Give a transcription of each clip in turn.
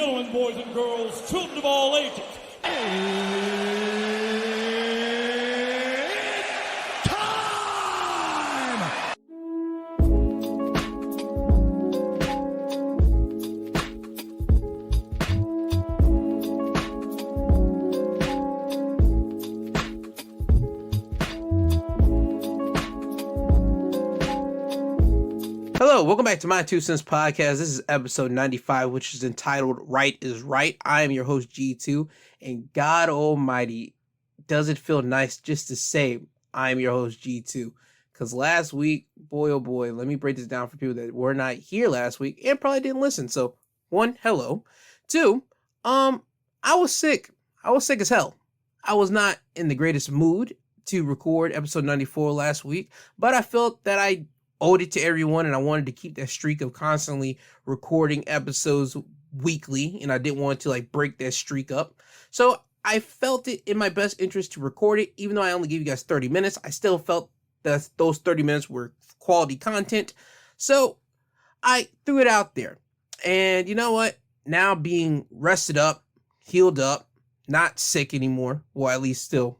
gentlemen, boys and girls, children of all ages. Hello, welcome back to my 2 Cents Podcast. This is episode 95, which is entitled Right is Right. I am your host, G2, and God Almighty, does it feel nice just to say I am your host, G2. Because last week, boy oh boy, let me break this down for people that were not here last week and probably didn't listen. So, 1, hello. 2, I was sick. I was sick as hell. I was not in the greatest mood to record episode 94 last week, but I felt that I owed it to everyone, and I wanted to keep that streak of constantly recording episodes weekly, and I didn't want to break that streak up. So I felt it in my best interest to record it. Even though I only gave you guys 30 minutes, I still felt that those 30 minutes were quality content. So I threw it out there. And you know what? Now being rested up, healed up, not sick anymore, well, at least still,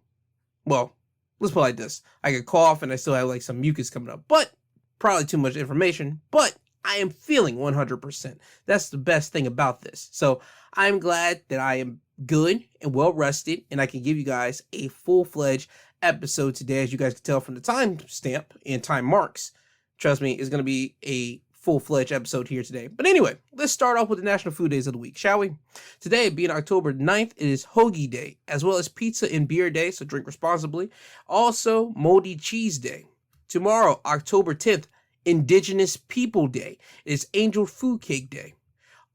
well, let's put it like this. I could cough and I still have some mucus coming up, but probably too much information, but I am feeling 100%. That's the best thing about this. So I'm glad that I am good and well rested, and I can give you guys a full-fledged episode today. As you guys can tell from the timestamp and time marks, trust me, it's going to be a full-fledged episode here today. But anyway, let's start off with the National Food Days of the week, shall we? Today, being October 9th, it is Hoagie Day, as well as Pizza and Beer Day, so drink responsibly. Also, Moldy Cheese Day. Tomorrow, October 10th, Indigenous People Day. It is Angel Food Cake Day.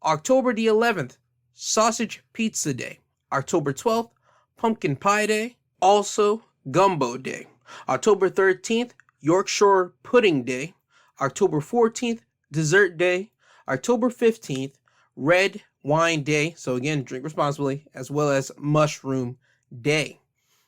October the 11th, Sausage Pizza Day. October 12th, Pumpkin Pie Day. Also, Gumbo Day. October 13th, Yorkshire Pudding Day. October 14th, Dessert Day. October 15th, Red Wine Day. So again, drink responsibly, as well as Mushroom Day.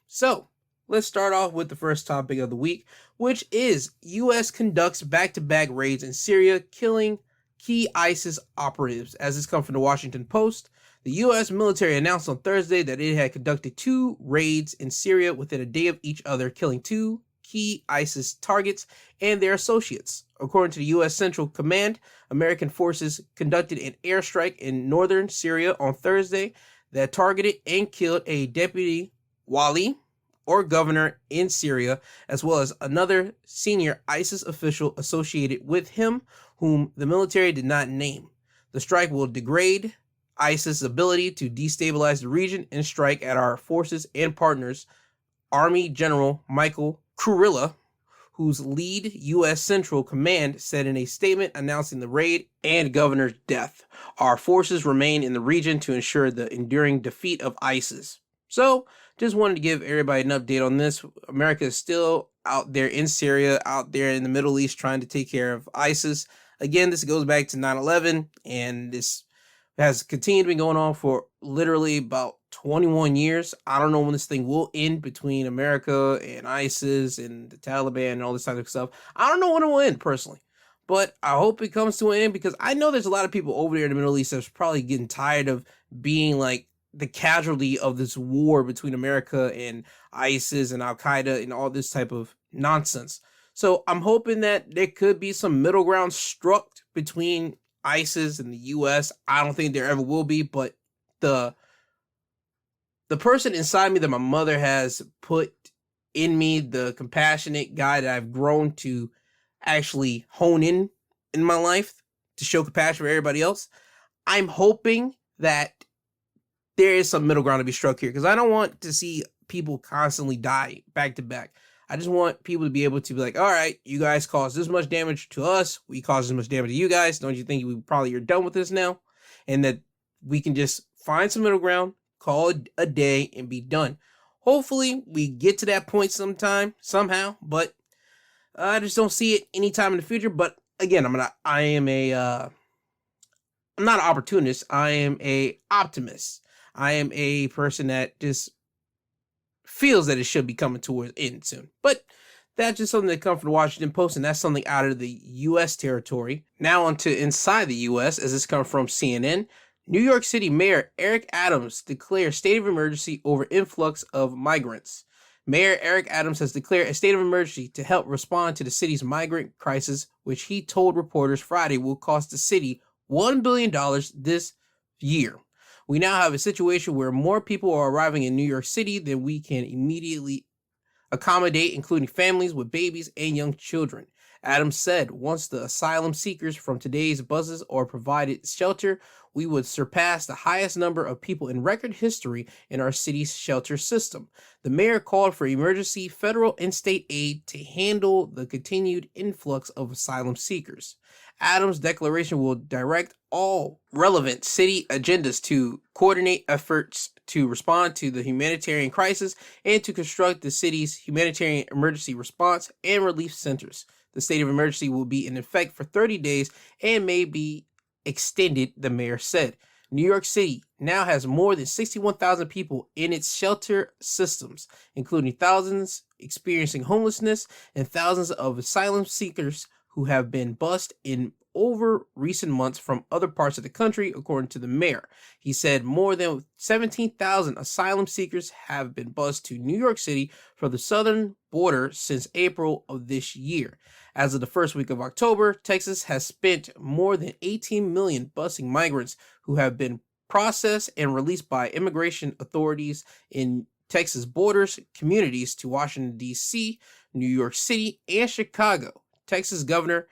So, let's start off with the first topic of the week, which is U.S. conducts back-to-back raids in Syria, killing key ISIS operatives. As this comes from the Washington Post, the U.S. military announced on Thursday that it had conducted 2 raids in Syria within a day of each other, killing 2 key ISIS targets and their associates. According to the U.S. Central Command, American forces conducted an airstrike in northern Syria on Thursday that targeted and killed a deputy wali, or governor, in Syria, as well as another senior ISIS official associated with him, whom the military did not name. The strike will degrade ISIS' ability to destabilize the region and strike at our forces and partners, Army General Michael Kurilla, whose lead U.S. Central Command said in a statement announcing the raid and governor's death. Our forces remain in the region to ensure the enduring defeat of ISIS. So, just wanted to give everybody an update on this. America is still out there in Syria, out there in the Middle East, trying to take care of ISIS. Again, this goes back to 9/11, and this has continued to be going on for literally about 21 years. I don't know when this thing will end between America and ISIS and the Taliban and all this type of stuff. I don't know when it will end, personally. But I hope it comes to an end, because I know there's a lot of people over there in the Middle East that's probably getting tired of being the casualty of this war between America and ISIS and Al-Qaeda and all this type of nonsense. So I'm hoping that there could be some middle ground struck between ISIS and the U.S. I don't think there ever will be, but the person inside me that my mother has put in me, the compassionate guy that I've grown to actually hone in my life to show compassion for everybody else, I'm hoping that there is some middle ground to be struck here, because I don't want to see people constantly die back to back. I just want people to be able to be like, all right, you guys caused this much damage to us. We caused this much damage to you guys. Don't you think you're done with this now? And that we can just find some middle ground, call it a day, and be done. Hopefully we get to that point sometime, somehow, but I just don't see it anytime in the future. But again, I'm not an opportunist. I am a optimist. I am a person that just feels that it should be coming towards end soon. But that's just something that comes from the Washington Post, and that's something out of the U.S. territory. Now on to inside the U.S., as this comes from CNN. New York City Mayor Eric Adams declares state of emergency over influx of migrants. Mayor Eric Adams has declared a state of emergency to help respond to the city's migrant crisis, which he told reporters Friday will cost the city $1 billion this year. We now have a situation where more people are arriving in New York City than we can immediately accommodate, including families with babies and young children. Adams said once the asylum seekers from today's buses are provided shelter, we would surpass the highest number of people in record history in our city's shelter system. The mayor called for emergency federal and state aid to handle the continued influx of asylum seekers. Adams' declaration will direct all relevant city agendas to coordinate efforts to respond to the humanitarian crisis and to construct the city's humanitarian emergency response and relief centers. The state of emergency will be in effect for 30 days and may be extended, the mayor said. New York City now has more than 61,000 people in its shelter systems, including thousands experiencing homelessness and thousands of asylum seekers who have been bused in over recent months from other parts of the country, according to the mayor. He said more than 17,000 asylum seekers have been bused to New York City from the southern border since April of this year. As of the first week of October, Texas has spent more than $18 million busing migrants who have been processed and released by immigration authorities in Texas borders communities to Washington, D.C., New York City, and Chicago. Texas Governor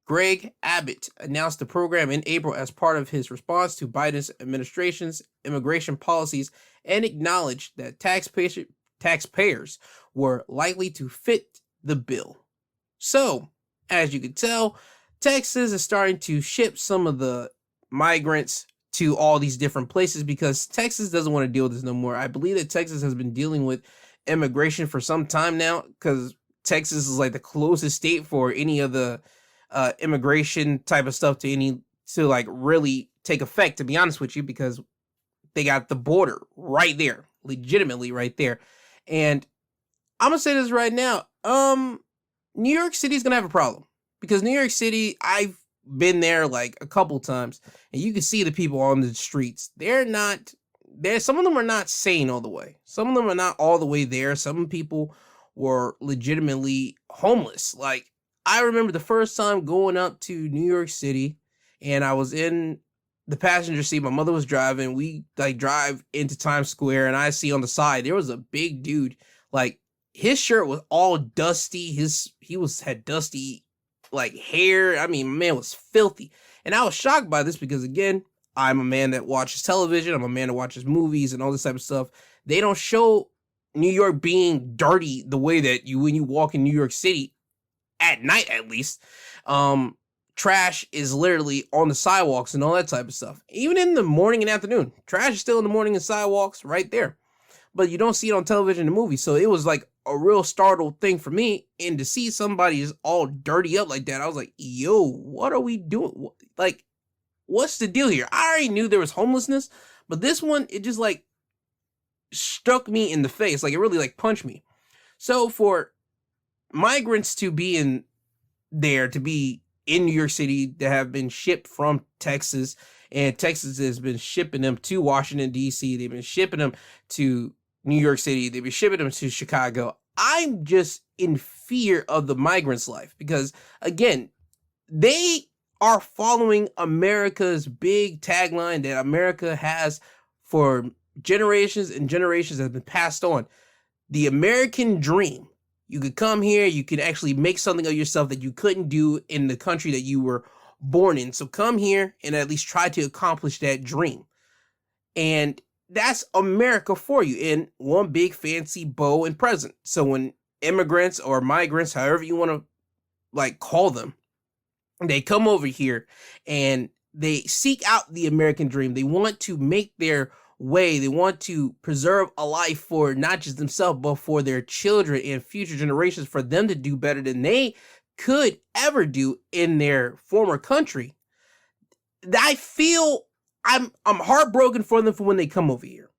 Greg Abbott announced the program in April as part of his response to Biden's administration's immigration policies and acknowledged that taxpayers were likely to fit the bill. So, as you can tell, Texas is starting to ship some of the migrants to all these different places because Texas doesn't want to deal with this no more. I believe that Texas has been dealing with immigration for some time now because Texas is like the closest state for any of the immigration type of stuff to like really take effect, to be honest with you, because they got the border right there, legitimately right there. And I'm gonna say this right now, New York City is gonna have a problem because New York City, I've been there like a couple times, and you can see the people on the streets. Some of them are not sane all the way. Some of them are not all the way there. Some people were legitimately homeless. Like, I remember the first time going up to New York City, and I was in the passenger seat. My mother was driving. We like drive into Times Square, and I see on the side there was a big dude. Like, his shirt was all dusty. He had dusty like hair. I mean, man was filthy, and I was shocked by this because, again, I'm a man that watches television. I'm a man that watches movies and all this type of stuff. They don't show New York being dirty the way that when you walk in New York City at night, at least. Trash is literally on the sidewalks and all that type of stuff. Even in the morning and afternoon, trash is still in the morning and sidewalks right there. But you don't see it on television and movies. So it was like a real startled thing for me. And to see somebody is all dirty up like that, I was like, yo, what are we doing? Like, what's the deal here? I already knew there was homelessness, but this one, it just like struck me in the face. Like, it really like punched me. So for migrants to be in New York City, that have been shipped from Texas, and Texas has been shipping them to Washington, D.C. They've been shipping them to New York City. They've been shipping them to Chicago. I'm just in fear of the migrants' life because, again, they are following America's big tagline that America has for generations and generations has been passed on. The American dream. You could come here, you could actually make something of yourself that you couldn't do in the country that you were born in. So come here and at least try to accomplish that dream. And that's America for you in one big fancy bow and present. So when immigrants or migrants, however you want to like call them, they come over here and they seek out the American dream. They want to make their way. They want to preserve a life for not just themselves, but for their children and future generations, for them to do better than they could ever do in their former country. I feel I'm heartbroken for them for when they come over here.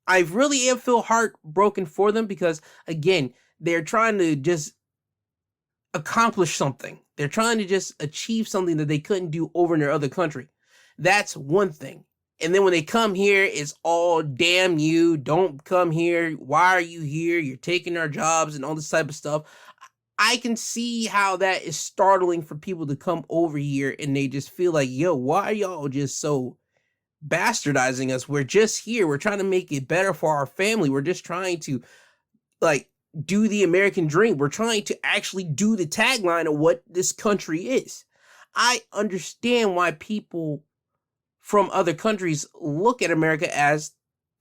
I really am feel heartbroken for them because, again, they're trying to just accomplish something. They're trying to just achieve something that they couldn't do over in their other country. That's one thing. And then when they come here, it's all damn you, don't come here. Why are you here? You're taking our jobs and all this type of stuff. I can see how that is startling for people to come over here and they just feel like, yo, why are y'all just so bastardizing us? We're just here. We're trying to make it better for our family. We're just trying to like do the American dream. We're trying to actually do the tagline of what this country is. I understand why people from other countries look at America as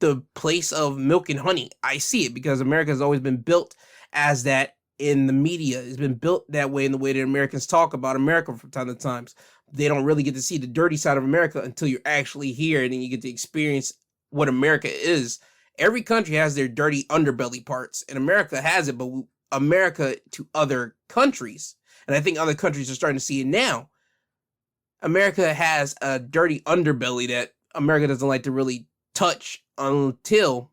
the place of milk and honey. I see it because America has always been built as that in the media. It's been built that way in the way that Americans talk about America from time to time. They don't really get to see the dirty side of America until you're actually here and then you get to experience what America is. Every country has their dirty underbelly parts, and America has it, but America to other countries, and I think other countries are starting to see it now. America has a dirty underbelly that America doesn't like to really touch until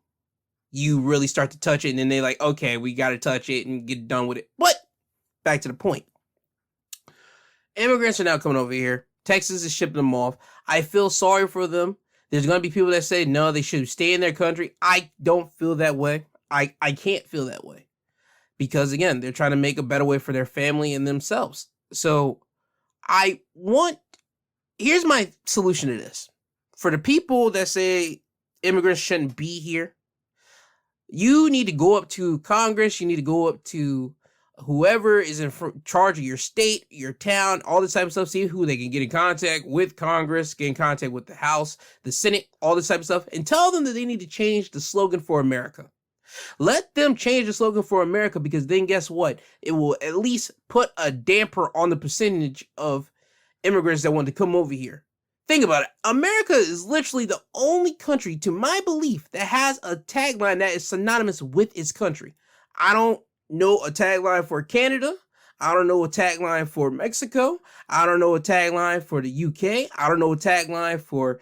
you really start to touch it. And then they're like, okay, we got to touch it and get done with it. But back to the point. Immigrants are now coming over here. Texas is shipping them off. I feel sorry for them. There's going to be people that say, no, they should stay in their country. I don't feel that way. I can't feel that way. Because, again, they're trying to make a better way for their family and themselves. So here's my solution to this. For the people that say immigrants shouldn't be here, you need to go up to Congress. You need to go up to whoever is in charge of your state, your town, all this type of stuff. See who they can get in contact with Congress, get in contact with the House, the Senate, all this type of stuff, and tell them that they need to change the slogan for America. Let them change the slogan for America, because then guess what? It will at least put a damper on the percentage of immigrants that want to come over here. Think about it. America is literally the only country, to my belief, that has a tagline that is synonymous with its country. I don't know a tagline for Canada. I don't know a tagline for Mexico. I don't know a tagline for the UK. I don't know a tagline for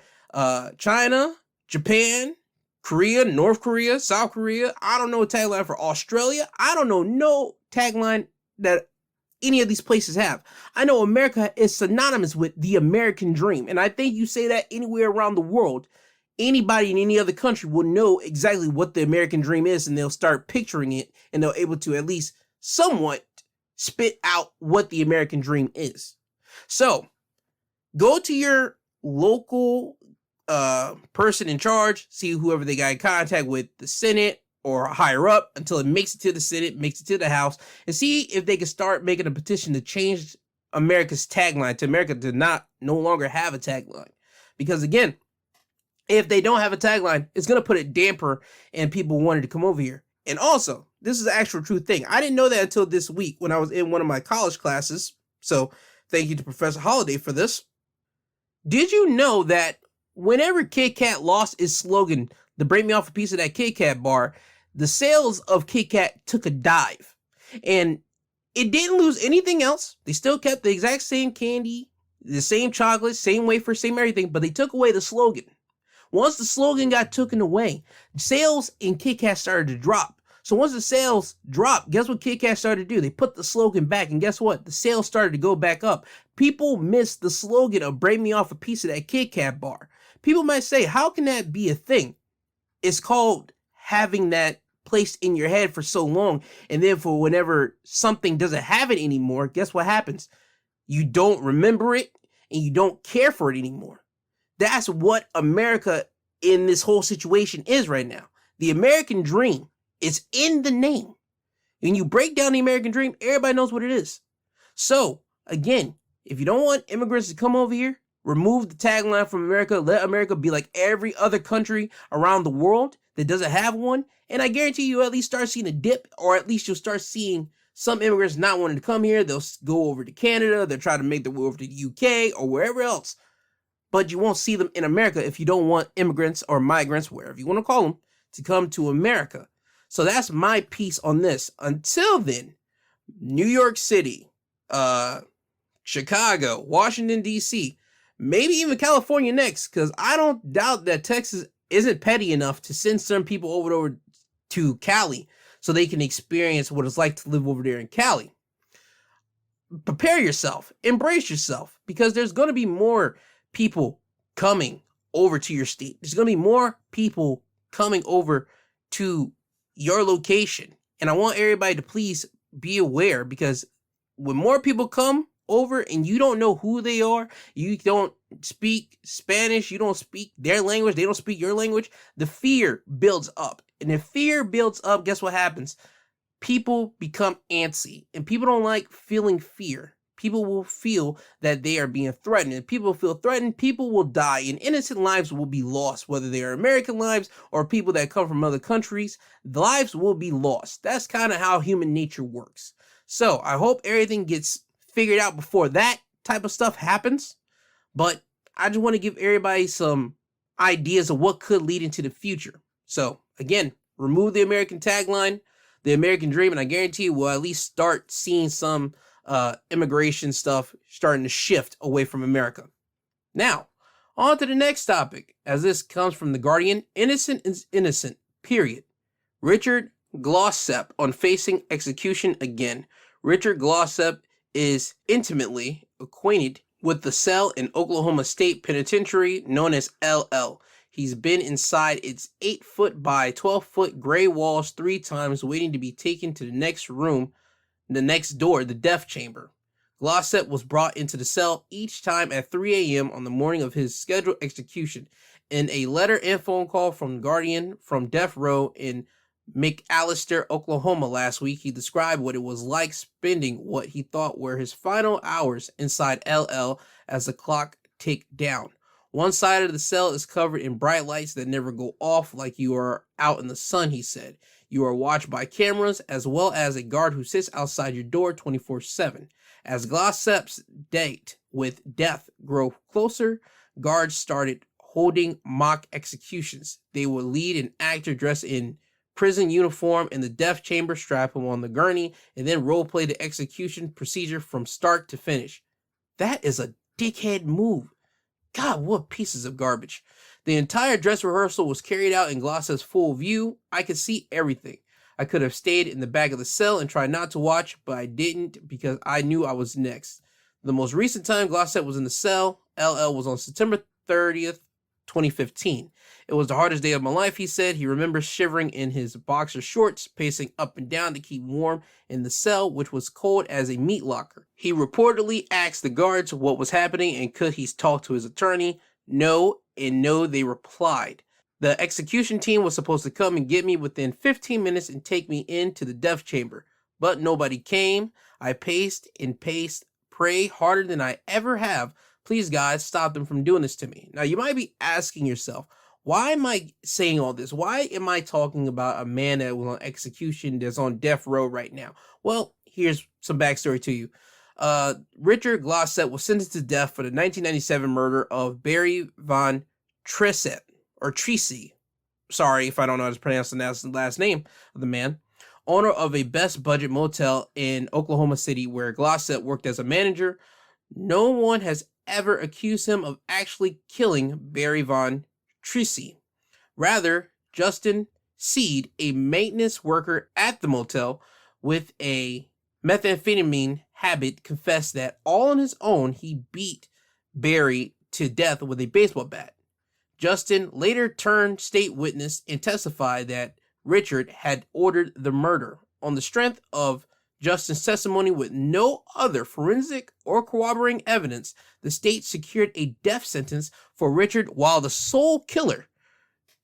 China, Japan, Korea, North Korea, South Korea. I don't know a tagline for Australia. I don't know no tagline that any of these places have. I know America is synonymous with the American dream. And I think you say that anywhere around the world, anybody in any other country will know exactly what the American dream is, and they'll start picturing it, and they'll able to at least somewhat spit out what the American dream is. So go to your local person in charge, see whoever they got in contact with, the Senate or higher up, until it makes it to the Senate, makes it to the House, and see if they can start making a petition to change America's tagline to America to no longer have a tagline. Because again, if they don't have a tagline, it's going to put a damper in people wanting to come over here. And also, this is an actual true thing. I didn't know that until this week when I was in one of my college classes. So thank you to Professor Holiday for this. Did you know that whenever Kit Kat lost its slogan, to break me off a piece of that Kit Kat bar, the sales of Kit Kat took a dive. And it didn't lose anything else. They still kept the exact same candy, the same chocolate, same wafer, same everything, but they took away the slogan. Once the slogan got taken away, sales in Kit Kat started to drop. So once the sales dropped, guess what Kit Kat started to do? They put the slogan back, and guess what? The sales started to go back up. People missed the slogan of break me off a piece of that Kit Kat bar. People might say, how can that be a thing? It's called having that placed in your head for so long, and then for whenever something doesn't have it anymore, guess what happens? You don't remember it, and you don't care for it anymore. That's what America in this whole situation is right now. The American dream is in the name. When you break down the American dream, everybody knows what it is. So, again, if you don't want immigrants to come over here, remove the tagline from America. Let America be like every other country around the world that doesn't have one. And I guarantee you at least start seeing a dip, or at least you'll start seeing some immigrants not wanting to come here. They'll go over to Canada. They'll try to make their way over to the UK or wherever else. But you won't see them in America if you don't want immigrants or migrants, wherever you want to call them, to come to America. So that's my piece on this. Until then, New York City, Chicago, Washington, D.C., maybe even California next, because I don't doubt that Texas isn't petty enough to send some people over to Cali so they can experience what it's like to live over there in Cali. Prepare yourself. Embrace yourself, because there's going to be more people coming over to your state. There's going to be more people coming over to your location. And I want everybody to please be aware, because when more people come over and you don't know who they are, you don't speak Spanish, you don't speak their language, they don't speak your language, the fear builds up. And if fear builds up, guess what happens? People become antsy, and people don't like feeling fear. People will feel that they are being threatened. If people feel threatened, people will die, and innocent lives will be lost, whether they are American lives or people that come from other countries. The lives will be lost. That's kind of how human nature works. So I hope everything gets figured out before that type of stuff happens. But I just want to give everybody some ideas of what could lead into the future. So again, remove the American tagline, the American dream, and I guarantee you we'll at least start seeing some immigration stuff starting to shift away from America. Now, on to the next topic, as this comes from The Guardian. Innocent is innocent, period. Richard Glossip on facing execution again. Richard Glossip is intimately acquainted with the cell in Oklahoma State Penitentiary known as LL. He's been inside its 8-foot by 12-foot gray walls 3 times, waiting to be taken to the next room, the next door, the death chamber. Glossip was brought into the cell each time at 3 a.m. on the morning of his scheduled execution. In a letter and phone call from The Guardian from death row in McAllister, Oklahoma last week, he described what it was like spending what he thought were his final hours inside LL as the clock ticked down. One side of the cell is covered in bright lights that never go off, like you are out in the sun, he said. You are watched by cameras as well as a guard who sits outside your door 24/7. As Glossip's date with death grew closer, guards started holding mock executions. They would lead an actor dressed in prison uniform in the death chamber, strap him on the gurney, and then role-play the execution procedure from start to finish. That is a dickhead move. God, what pieces of garbage. The entire dress rehearsal was carried out in Glossip's full view. I could see everything. I could have stayed in the back of the cell and tried not to watch, but I didn't because I knew I was next. The most recent time Glossip was in the cell, LL, was on September 30th, 2015. It was the hardest day of my life, he said. He remembers shivering in his boxer shorts, pacing up and down to keep warm in the cell, which was cold as a meat locker. He reportedly asked the guards what was happening and could he talk to his attorney. No, and no, they replied. The execution team was supposed to come and get me within 15 minutes and take me into the death chamber, but nobody came. I paced and paced, pray harder than I ever have. Please, God, stop them from doing this to me. Now, you might be asking yourself, why am I saying all this? Why am I talking about a man that was on execution that's on death row right now? Well, here's some backstory to you. Richard Glossip was sentenced to death for the 1997 murder of Barry Von Treset, or Treacy. Sorry if I don't know how to pronounce the last name of the man. Owner of a best budget motel in Oklahoma City where Glossip worked as a manager. No one has ever accused him of actually killing Barry Von Treacy. Rather, Justin Seed, a maintenance worker at the motel with a methamphetamine habit, confessed that all on his own he beat Barry to death with a baseball bat. Justin later turned state witness and testified that Richard had ordered the murder. On the strength of Justin's testimony with no other forensic or corroborating evidence, the state secured a death sentence for Richard, while the sole killer,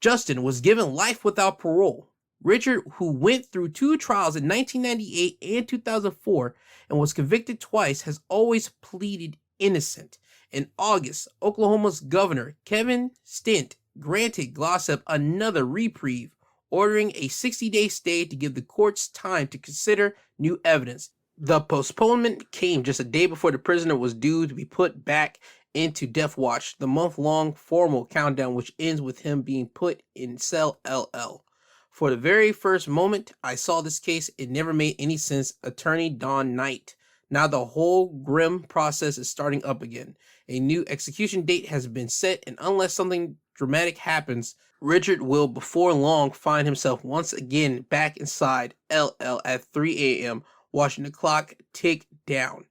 Justin, was given life without parole. Richard, who went through 2 trials in 1998 and 2004 and was convicted twice, has always pleaded innocent. In August, Oklahoma's governor, Kevin Stitt, granted Glossip another reprieve, ordering a 60-day stay to give the courts time to consider new evidence. The postponement came just a day before the prisoner was due to be put back into Death Watch, the month-long formal countdown which ends with him being put in cell LL. For the very first moment I saw this case, it never made any sense. Attorney Don Knight. Now the whole grim process is starting up again. A new execution date has been set, and unless something dramatic happens, Richard will before long find himself once again back inside LL at 3 a.m. watching the clock tick down.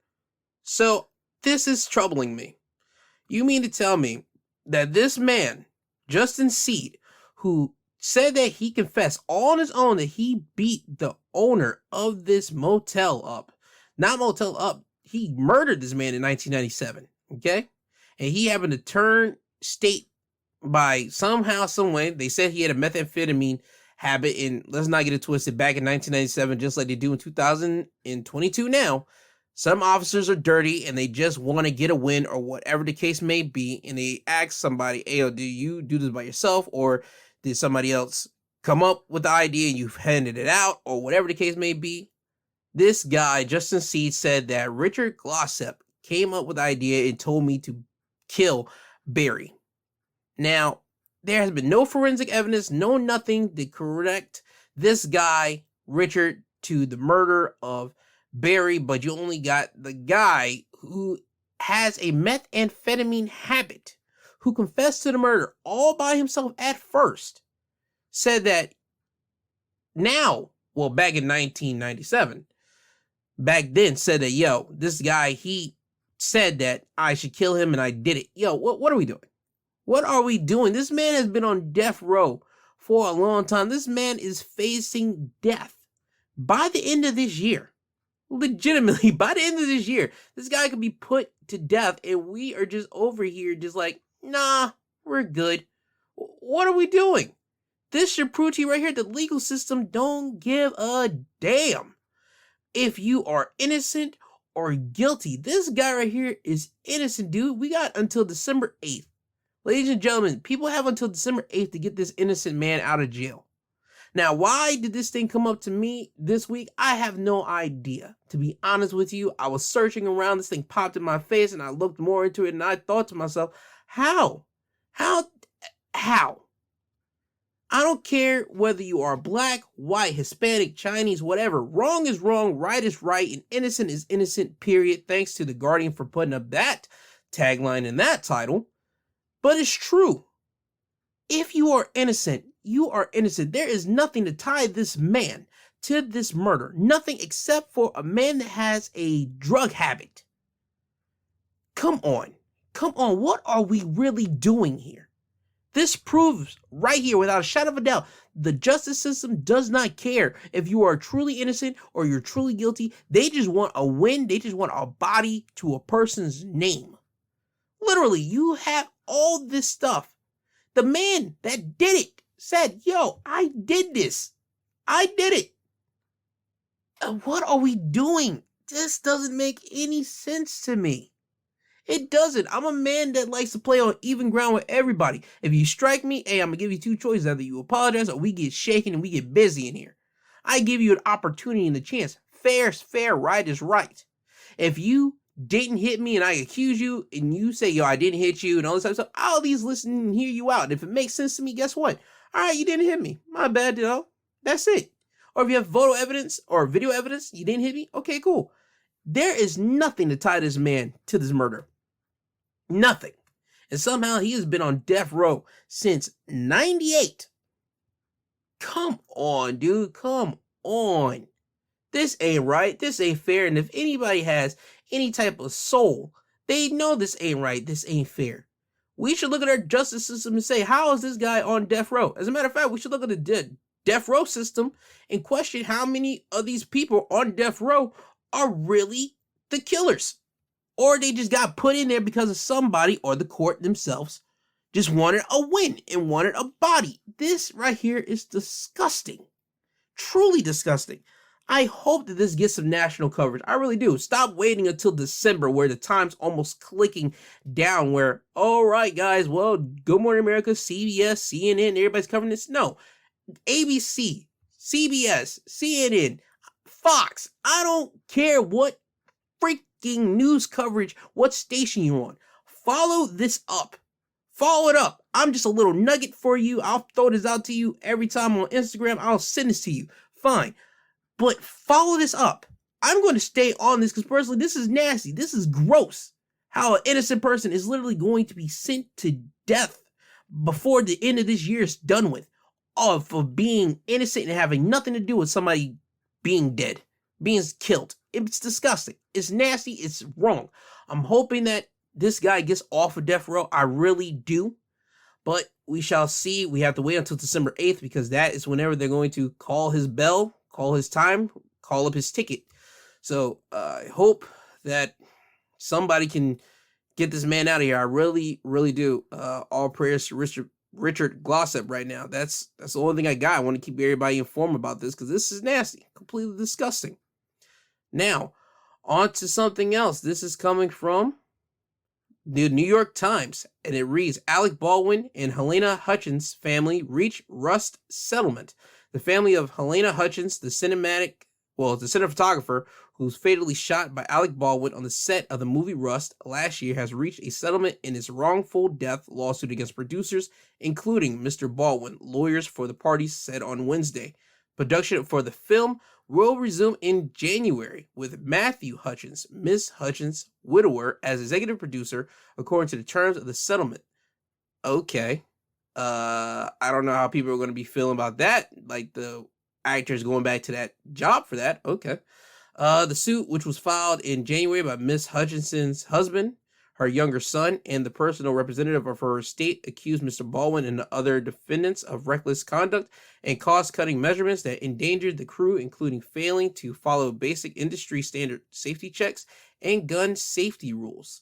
So this is troubling me. You mean to tell me that this man, Justin Seed, who said that he confessed all on his own that he beat the owner of this motel up. Not motel up, he murdered this man in 1997, okay? And he happened to turn state by somehow, some way. They said he had a methamphetamine habit, and let's not get it twisted, back in 1997, just like they do in 2022 now. Some officers are dirty and they just want to get a win or whatever the case may be, and they ask somebody, hey, do you do this by yourself, or did somebody else come up with the idea and you've handed it out, or whatever the case may be? This guy, Justin Seed, said that Richard Glossip came up with the idea and told me to kill Barry. Now, there has been no forensic evidence, no nothing to correct this guy, Richard, to the murder of Barry, but you only got the guy who has a methamphetamine habit, who confessed to the murder all by himself at first, said that now, well, back in 1997, back then said that, yo, this guy, he said that I should kill him and I did it. Yo, what are we doing? What are we doing? This man has been on death row for a long time. This man is facing death by the end of this year. Legitimately, by the end of this year, this guy could be put to death, and we are just over here just like, nah, we're good. What are we doing? This should prove to you right here, the legal system don't give a damn if you are innocent or guilty. This guy right here is innocent, dude. We got until December 8th. Ladies and gentlemen, people have until December 8th to get this innocent man out of jail. Now, why did this thing come up to me this week? I have no idea. To be honest with you, I was searching around, this thing popped in my face, and I looked more into it, and I thought to myself, how? How? I don't care whether you are black, white, Hispanic, Chinese, whatever. Wrong is wrong, right is right, and innocent is innocent, period. Thanks to The Guardian for putting up that tagline and that title. But it's true. If you are innocent, you are innocent. There is nothing to tie this man to this murder. Nothing except for a man that has a drug habit. Come on. What are we really doing here? This proves right here, without a shadow of a doubt, the justice system does not care if you are truly innocent or you're truly guilty. They just want a win. They just want a body to a person's name. Literally, you have all this stuff. The man that did it said, yo, I did this. I did it. What are we doing? This doesn't make any sense to me. It doesn't. I'm a man that likes to play on even ground with everybody. If you strike me, hey, I'm going to give you two choices. Either you apologize or we get shaken and we get busy in here. I give you an opportunity and a chance. Fair is fair, right is right. If you didn't hit me and I accuse you and you say, yo, I didn't hit you and all this type of stuff, I'll at least listen and hear you out. And if it makes sense to me, guess what? All right, you didn't hit me. My bad, That's it. Or if you have photo evidence or video evidence, you didn't hit me. Okay, cool. There is nothing to tie this man to this murder. Nothing. And somehow he has been on death row since 98. Come on, dude. Come on. This ain't right. This ain't fair. And if anybody has any type of soul, they know this ain't right. This ain't fair. We should look at our justice system and say, how is this guy on death row? As a matter of fact, we should look at the death row system and question how many of these people on death row are really the killers. Or they just got put in there because of somebody or the court themselves just wanted a win and wanted a body. This right here is disgusting. Truly disgusting. I hope that this gets some national coverage. I really do. Stop waiting until December where the time's almost clicking down where, all right, guys, well, Good Morning America, CBS, CNN, everybody's covering this. No. ABC, CBS, CNN, Fox. I don't care what freaking news coverage, what station you're on. Follow this up. Follow it up. I'm just a little nugget for you. I'll throw this out to you every time on Instagram. I'll send this to you. Fine. But follow this up. I'm going to stay on this because personally, this is nasty. This is gross. How an innocent person is literally going to be sent to death before the end of this year is done with. For being innocent and having nothing to do with somebody being dead, being killed. It's disgusting. It's nasty. It's wrong. I'm hoping that this guy gets off of death row. I really do. But we shall see. We have to wait until December 8th because that is whenever they're going to call his bell, call his time, call up his ticket. So I hope that somebody can get this man out of here. I really, really do. All prayers to Richard Glossip right now. That's the only thing I got. I want to keep everybody informed about this because this is nasty, completely disgusting. Now, on to something else. This is coming from the New York Times, and it reads, Alec Baldwin and Halyna Hutchins family reach Rust settlement. The family of Halyna Hutchins, the cinematographer who was fatally shot by Alec Baldwin on the set of the movie Rust last year, has reached a settlement in its wrongful death lawsuit against producers, including Mr. Baldwin. Lawyers for the parties said on Wednesday. Production for the film will resume in January, with Matthew Hutchins, Miss Hutchins' widower, as executive producer, according to the terms of the settlement. Okay. I don't know how people are going to be feeling about that. Like the actors going back to that job for that. Okay. The suit, which was filed in January by Miss Hutchinson's husband, her younger son, and the personal representative of her estate, accused Mr. Baldwin and the other defendants of reckless conduct and cost-cutting measurements that endangered the crew, including failing to follow basic industry standard safety checks and gun safety rules.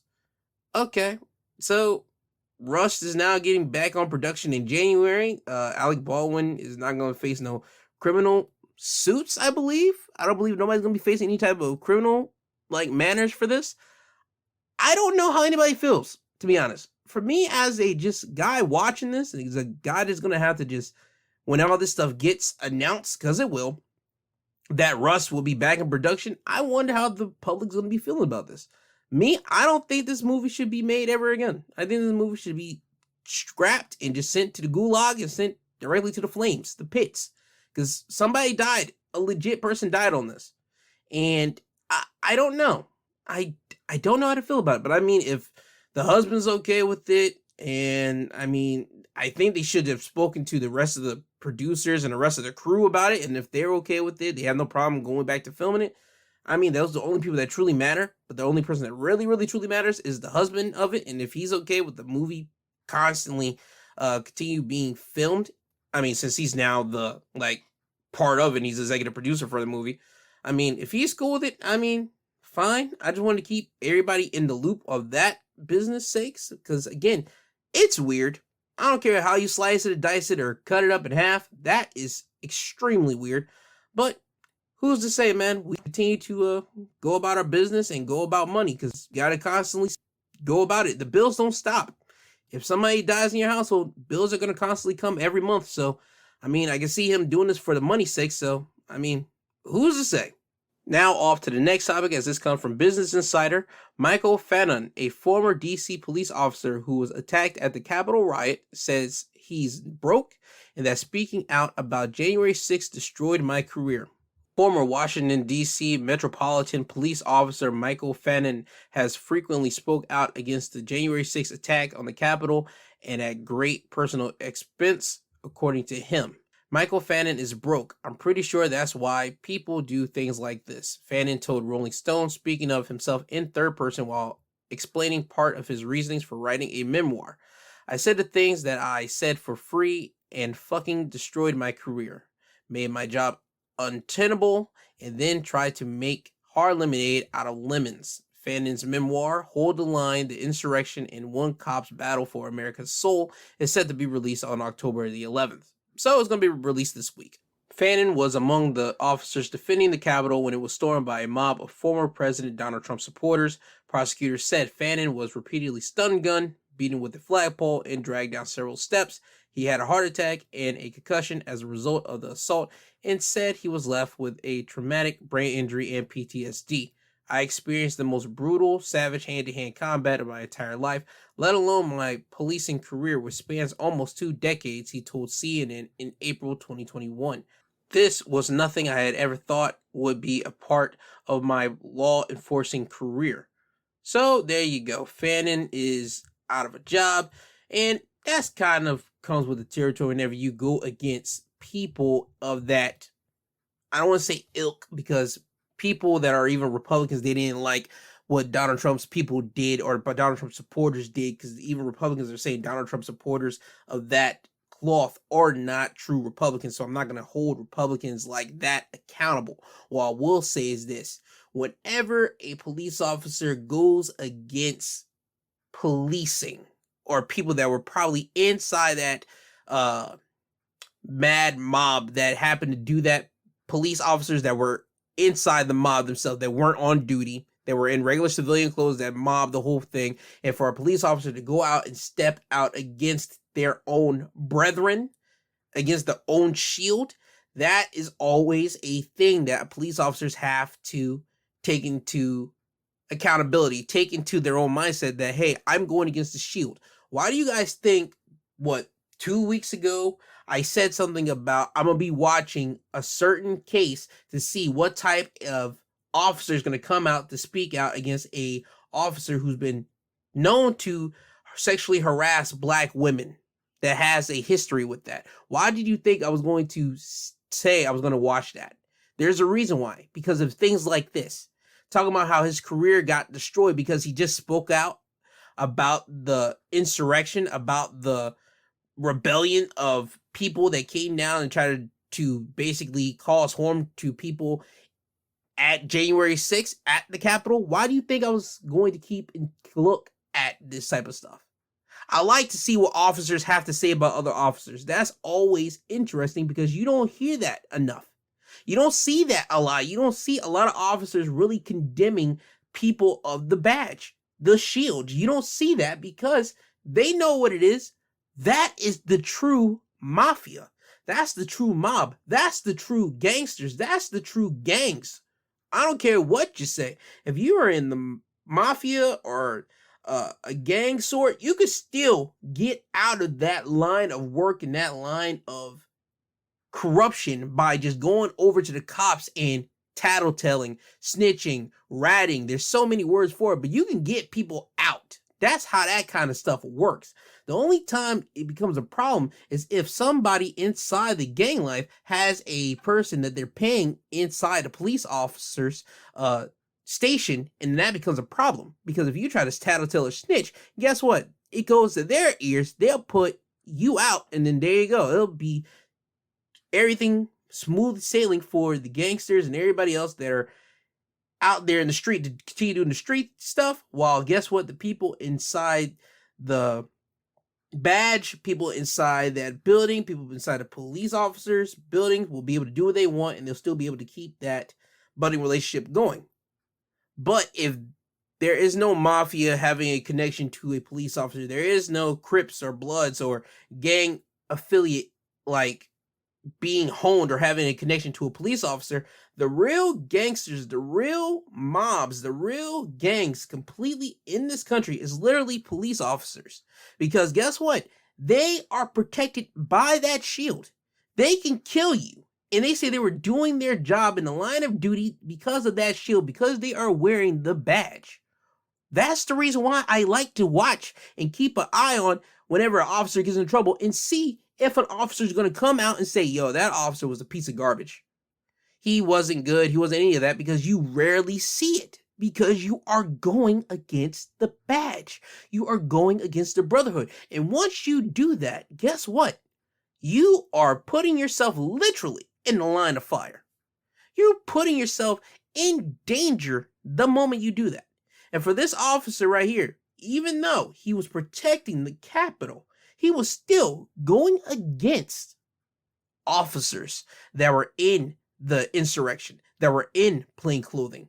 Okay, so Rust is now getting back on production in January. Alec Baldwin is not going to face no criminal suits, I believe. I don't believe nobody's going to be facing any type of criminal manners for this. I don't know how anybody feels, to be honest. For me, as a just guy watching this, and he's a guy that's going to have to just, when all this stuff gets announced, because it will, that Rust will be back in production, I wonder how the public's going to be feeling about this. Me, I don't think this movie should be made ever again. I think this movie should be scrapped and just sent to the gulag and sent directly to the flames, the pits. Because somebody died. A legit person died on this. And I don't know. I don't know how to feel about it. But I mean, if the husband's okay with it, and I mean, I think they should have spoken to the rest of the producers and the rest of the crew about it. And if they're okay with it, they have no problem going back to filming it. I mean, those are the only people that truly matter. But the only person that really, really, truly matters is the husband of it. And if he's okay with the movie constantly continue being filmed, I mean, since he's now the part of it, and he's executive producer for the movie. I mean, if he's cool with it, I mean, fine. I just want to keep everybody in the loop of that business sakes, because again, it's weird. I don't care how you slice it or dice it or cut it up in half. That is extremely weird. But who's to say, man? We continue to go about our business and go about money, because you got to constantly go about it. The bills don't stop. If somebody dies in your household, bills are going to constantly come every month. So, I mean, I can see him doing this for the money's sake. So, I mean, who's to say? Now off to the next topic, as this comes from Business Insider. Michael Fannon, a former DC police officer who was attacked at the Capitol riot, says he's broke and that speaking out about January 6th destroyed my career. Former Washington, D.C. Metropolitan Police Officer Michael Fannon has frequently spoke out against the January 6th attack on the Capitol and at great personal expense, according to him. Michael Fannon is broke. I'm pretty sure that's why people do things like this, Fannon told Rolling Stone, speaking of himself in third person while explaining part of his reasonings for writing a memoir. I said the things that I said for free and fucking destroyed my career. Made my job untenable, and then tried to make hard lemonade out of lemons. Fannon's memoir, Hold the Line, The Insurrection and One Cop's Battle for America's Soul, is set to be released on October the 11th. So it's going to be released this week. Fannon was among the officers defending the Capitol when it was stormed by a mob of former President Donald Trump supporters. Prosecutors said Fannon was repeatedly stun-gunned, beaten with a flagpole, and dragged down several steps. He had a heart attack and a concussion as a result of the assault, and said he was left with a traumatic brain injury and PTSD. I experienced the most brutal, savage hand-to-hand combat of my entire life, let alone my policing career, which spans almost 2 decades, he told CNN in April 2021. This was nothing I had ever thought would be a part of my law enforcing career. So there you go. Fannon is out of a job, and that's kind of comes with the territory whenever you go against people of that, I don't want to say ilk, because people that are even Republicans, they didn't like what Donald Trump's people did or Donald Trump supporters did, because even Republicans are saying Donald Trump supporters of that cloth are not true Republicans. So I'm not going to hold Republicans like that accountable. What I will say is this: whenever a police officer goes against policing or people that were probably inside that mad mob that happened to do that, police officers that were inside the mob themselves, that weren't on duty, that were in regular civilian clothes, that mobbed the whole thing, and for a police officer to go out and step out against their own brethren, against their own shield, that is always a thing that police officers have to take into accountability, take into their own mindset that, hey, I'm going against the shield. Why do you guys think, 2 weeks ago, I said something about I'm going to be watching a certain case to see what type of officer is going to come out to speak out against a officer who's been known to sexually harass black women, that has a history with that? Why did you think I was going to say I was going to watch that? There's a reason why. Because of things like this. Talking about how his career got destroyed because he just spoke out about the insurrection, about the rebellion of people that came down and tried to basically cause harm to people at January 6th at the Capitol. Why do you think I was going to keep and look at this type of stuff? I like to see what officers have to say about other officers. That's always interesting because you don't hear that enough. You don't see that a lot. You don't see a lot of officers really condemning people of the badge, the shield. You don't see that because they know what it is. That is the true mafia. That's the true mob. That's the true gangsters. That's the true gangs. I don't care what you say. If you are in the mafia or a gang sort, you could still get out of that line of work and that line of corruption by just going over to the cops and tattletelling, snitching, ratting. There's so many words for it, but you can get people out. That's how that kind of stuff works. The only time it becomes a problem is if somebody inside the gang life has a person that they're paying inside a police officer's station, and that becomes a problem. Because if you try to tattletale or snitch, guess what? It goes to their ears. They'll put you out, and then there you go. It'll be everything smooth sailing for the gangsters and everybody else that are out there in the street to continue doing the street stuff. While guess what? The people inside the badge, people inside that building, people inside the police officers building will be able to do what they want, and they'll still be able to keep that budding relationship going. But if there is no mafia having a connection to a police officer, there is no Crips or Bloods or gang affiliate like being honed or having a connection to a police officer, the real gangsters, the real mobs, the real gangs completely in this country is literally police officers. Because guess what? They are protected by that shield. They can kill you. And they say they were doing their job in the line of duty because of that shield, because they are wearing the badge. That's the reason why I like to watch and keep an eye on whenever an officer gets in trouble and see if an officer is going to come out and say, yo, that officer was a piece of garbage. He wasn't good. He wasn't any of that, because you rarely see it, because you are going against the badge. You are going against the brotherhood. And once you do that, guess what? You are putting yourself literally in the line of fire. You're putting yourself in danger the moment you do that. And for this officer right here, even though he was protecting the Capitol, he was still going against officers that were in the insurrection, that were in plain clothing.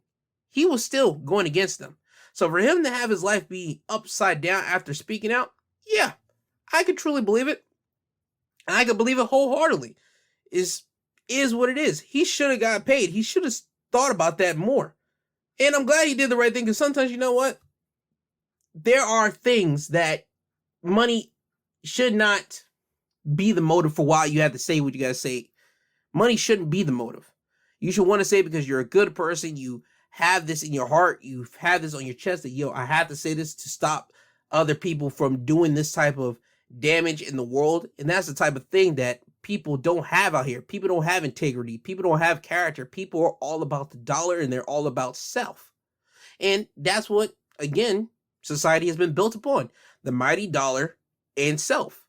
He was still going against them. So for him to have his life be upside down after speaking out, yeah, I could truly believe it. I could believe it wholeheartedly. Is what it is. He should have got paid. He should have thought about that more. And I'm glad he did the right thing, because sometimes, you know what? There are things that money should not be the motive for why you have to say what you got to say. Money shouldn't be the motive. You should want to say it because you're a good person. You have this in your heart. You have this on your chest that, yo, I have to say this to stop other people from doing this type of damage in the world. And that's the type of thing that people don't have out here. People don't have integrity. People don't have character. People are all about the dollar, and they're all about self. And that's what, again, society has been built upon: the mighty dollar and self.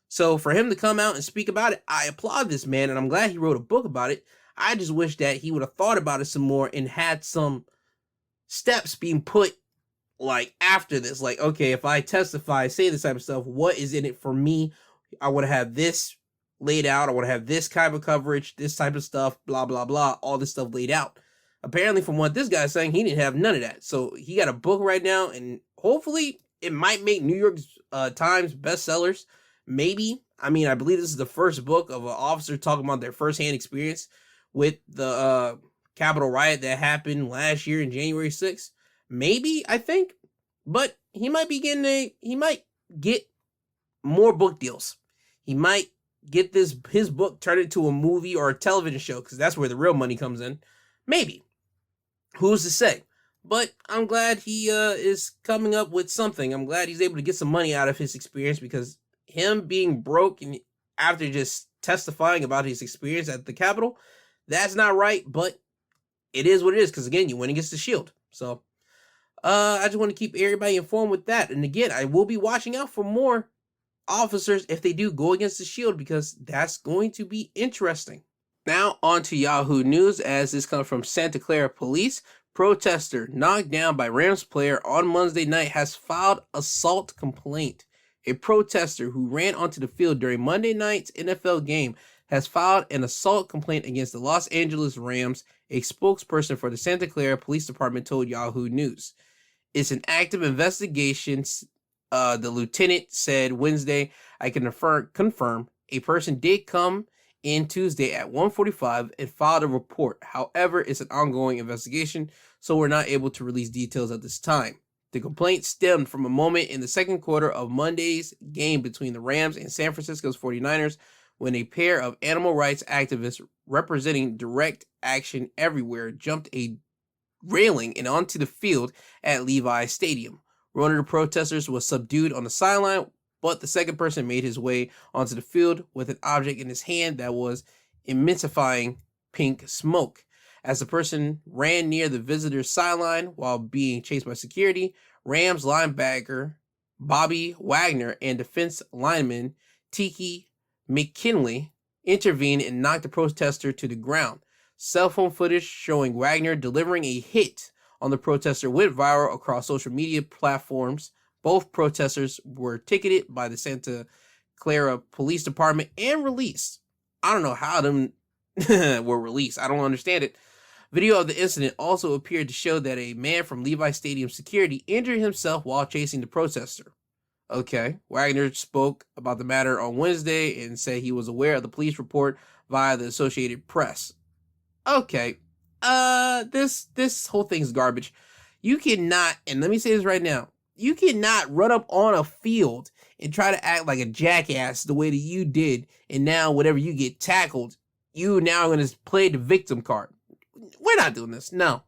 So for him to come out and speak about it, I applaud this man, and I'm glad he wrote a book about it. I just wish that he would have thought about it some more and had some steps being put, like, after this. Like, okay, if I testify, say this type of stuff, what is in it for me? I want to have this laid out. I want to have this kind of coverage, this type of stuff, blah, blah, blah, all this stuff laid out. Apparently, from what this guy's saying, he didn't have none of that. So he got a book right now, and hopefully it might make New York Times bestsellers. Maybe. I mean, I believe this is the first book of an officer talking about their firsthand experience with the Capitol riot that happened last year in January 6th. Maybe, I think. But he might be he might get more book deals. He might get his book turned into a movie or a television show, because that's where the real money comes in. Maybe. Who's to say? But I'm glad he is coming up with something. I'm glad he's able to get some money out of his experience, because him being broke and after just testifying about his experience at the Capitol, that's not right, but it is what it is, because again, you went against the Shield. So I just want to keep everybody informed with that. And again, I will be watching out for more officers if they do go against the Shield, because that's going to be interesting. Now on to Yahoo News, as this comes from Santa Clara Police. Protester knocked down by Rams player on Monday night has filed assault complaint. A protester who ran onto the field during Monday night's NFL game has filed an assault complaint against the Los Angeles Rams, a spokesperson for the Santa Clara Police Department told Yahoo News. It's an active investigation, the lieutenant said Wednesday. I can confirm a person did come in Tuesday at 1:45 and filed a report. However, it's an ongoing investigation, so we're not able to release details at this time. The complaint stemmed from a moment in the second quarter of Monday's game between the Rams and San Francisco's 49ers, when a pair of animal rights activists representing Direct Action Everywhere jumped a railing and onto the field at Levi Stadium. One of the protesters was subdued on the sideline, but the second person made his way onto the field with an object in his hand that was intensifying pink smoke. As the person ran near the visitor's sideline while being chased by security, Rams linebacker Bobby Wagner and defense lineman Tiki McKinley intervened and knocked the protester to the ground. Cell phone footage showing Wagner delivering a hit on the protester went viral across social media platforms. Both protesters were ticketed by the Santa Clara Police Department and released. I don't know how them were released. I don't understand it. Video of the incident also appeared to show that a man from Levi Stadium security injured himself while chasing the protester. Okay, Wagner spoke about the matter on Wednesday and said he was aware of the police report via the Associated Press. Okay, this whole thing's garbage. You cannot, and let me say this right now, you cannot run up on a field and try to act like a jackass the way that you did, and now whenever you get tackled, you now are going to play the victim card. We're not doing this. No.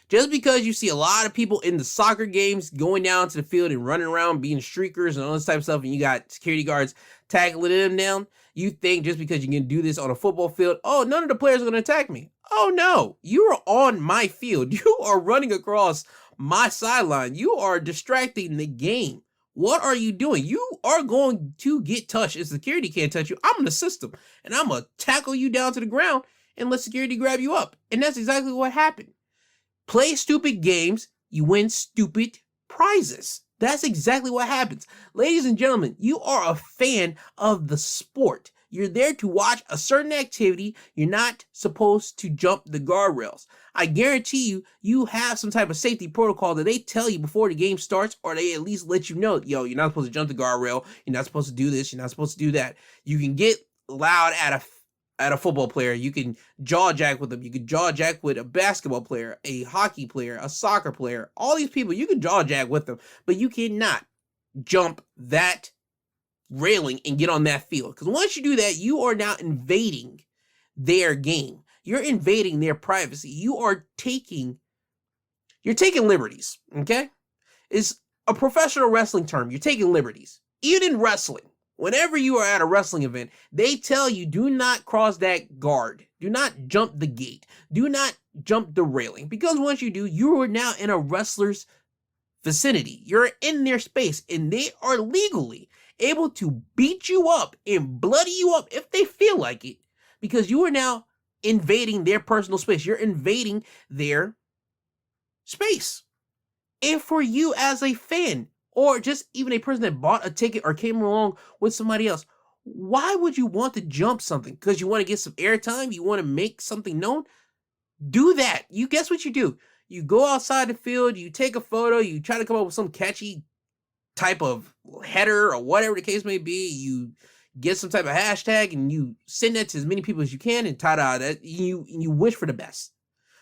Just because you see a lot of people in the soccer games going down to the field and running around being streakers and all this type of stuff, and you got security guards tackling them down, you think just because you can do this on a football field, oh, none of the players are going to attack me. Oh, no. You are on my field. You are running across my sideline. You are distracting the game. What are you doing? You are going to get touched. If security can't touch you, I'm in the system, and I'm going to tackle you down to the ground and let security grab you up. And that's exactly what happened. Play stupid games, you win stupid prizes. That's exactly what happens. Ladies and gentlemen, you are a fan of the sport. You're there to watch a certain activity. You're not supposed to jump the guardrails. I guarantee you, you have some type of safety protocol that they tell you before the game starts, or they at least let you know, yo, you're not supposed to jump the guardrail. You're not supposed to do this. You're not supposed to do that. You can get loud at a football player. You can jaw jack with them. You can jaw jack with a basketball player, a hockey player, a soccer player. All these people, you can jaw jack with them, but you cannot jump that railing and get on that field. Because once you do that, you are now invading their game. You're invading their privacy. You're taking liberties, okay? It's a professional wrestling term. You're taking liberties. Even in wrestling, Whenever you are at a wrestling event, they tell you do not cross that guard. Do not jump the gate. Do not jump the railing. Because once you do, you are now in a wrestler's vicinity. You're in their space, and they are legally able to beat you up and bloody you up if they feel like it, because you are now invading their personal space. You're invading their space. And for you as a fan, or just even a person that bought a ticket or came along with somebody else, why would you want to jump something? Because you want to get some airtime? You want to make something known? Do that. You guess what you do? You go outside the field, you take a photo, you try to come up with some catchy type of header or whatever the case may be. You get some type of hashtag and you send that to as many people as you can, and ta-da, that you wish for the best.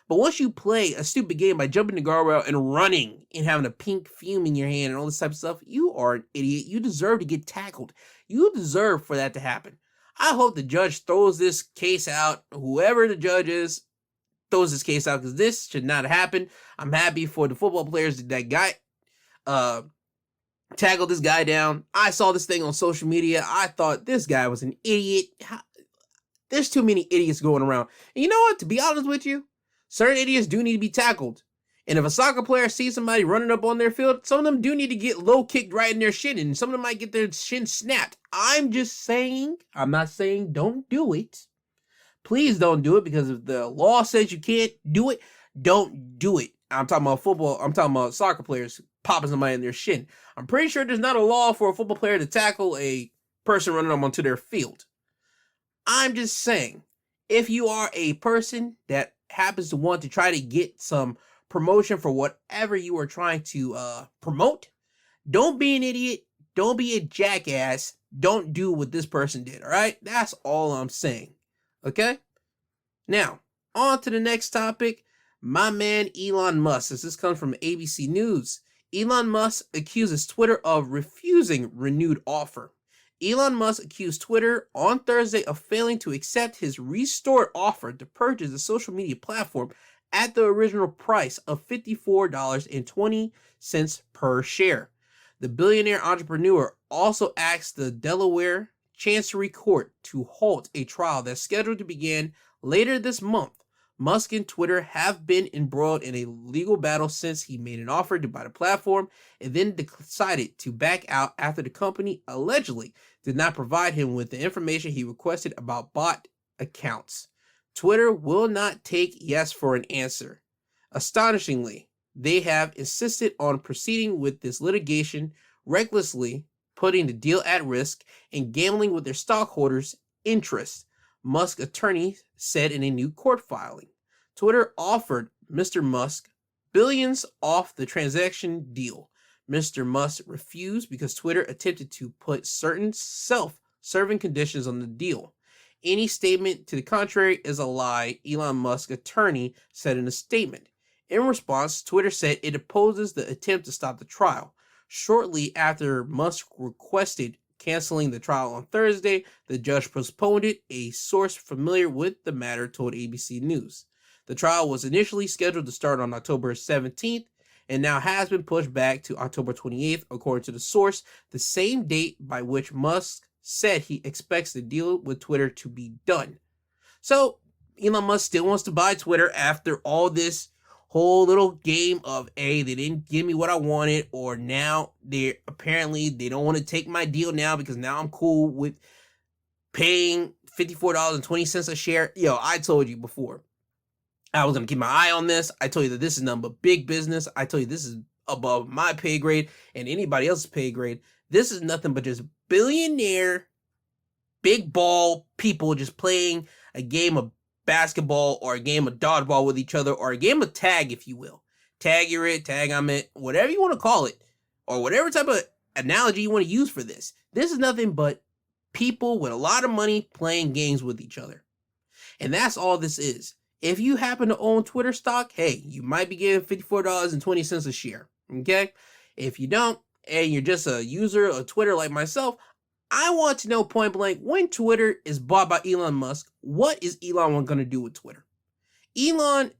But once you play a stupid game by jumping the guardrail and running and having a pink fume in your hand and all this type of stuff, you are an idiot. You deserve to get tackled. You deserve for that to happen. I hope the judge throws this case out. Whoever the judge is, throws this case out, because this should not happen. I'm happy for the football players that guy tackled this guy down. I saw this thing on social media. I thought this guy was an idiot. There's too many idiots going around. And you know what? To be honest with you, certain idiots do need to be tackled. And if a soccer player sees somebody running up on their field, some of them do need to get low kicked right in their shin, and some of them might get their shin snapped. I'm just saying, I'm not saying don't do it. Please don't do it, because if the law says you can't do it, don't do it. I'm talking about football. I'm talking about soccer players popping somebody in their shin. I'm pretty sure there's not a law for a football player to tackle a person running up onto their field. I'm just saying, if you are a person that happens to want to try to get some promotion for whatever you are trying to promote, don't be an idiot. Don't be a jackass. Don't do what this person did, all right? That's all I'm saying, okay? Now, on to the next topic. My man Elon Musk. This comes from ABC News. Elon Musk accuses Twitter of refusing renewed offer. Elon Musk accused Twitter on Thursday of failing to accept his restored offer to purchase the social media platform at the original price of $54.20 per share. The billionaire entrepreneur also asked the Delaware Chancery Court to halt a trial that's scheduled to begin later this month. Musk and Twitter have been embroiled in a legal battle since he made an offer to buy the platform and then decided to back out after the company allegedly did not provide him with the information he requested about bot accounts. Twitter will not take yes for an answer. Astonishingly, they have insisted on proceeding with this litigation, recklessly putting the deal at risk and gambling with their stockholders' interests, Musk's attorney said in a new court filing. Twitter offered Mr. Musk billions off the transaction deal. Mr. Musk refused because Twitter attempted to put certain self-serving conditions on the deal. Any statement to the contrary is a lie, Elon Musk's attorney said in a statement. In response, Twitter said it opposes the attempt to stop the trial. Shortly after Musk requested canceling the trial on Thursday, the judge postponed it, a source familiar with the matter told ABC News. The trial was initially scheduled to start on October 17th and now has been pushed back to October 28th, according to the source, the same date by which Musk said he expects the deal with Twitter to be done. So, Elon Musk still wants to buy Twitter after all this whole little game of, hey, they didn't give me what I wanted, or now they don't want to take my deal now because now I'm cool with paying $54.20 a share. Yo, I told you before, I was going to keep my eye on this. I told you that this is nothing but big business. I told you this is above my pay grade and anybody else's pay grade. This is nothing but just billionaire, big ball people just playing a game of basketball or a game of dodgeball with each other, or a game of tag, if you will. Tag you're it, tag I'm it, whatever you want to call it, or whatever type of analogy you want to use for this. This is nothing but people with a lot of money playing games with each other. And that's all this is. If you happen to own Twitter stock, hey, you might be getting $54.20 a share, okay? If you don't, and you're just a user of Twitter like myself, I want to know point blank, when Twitter is bought by Elon Musk, what is Elon going to do with Twitter? Elon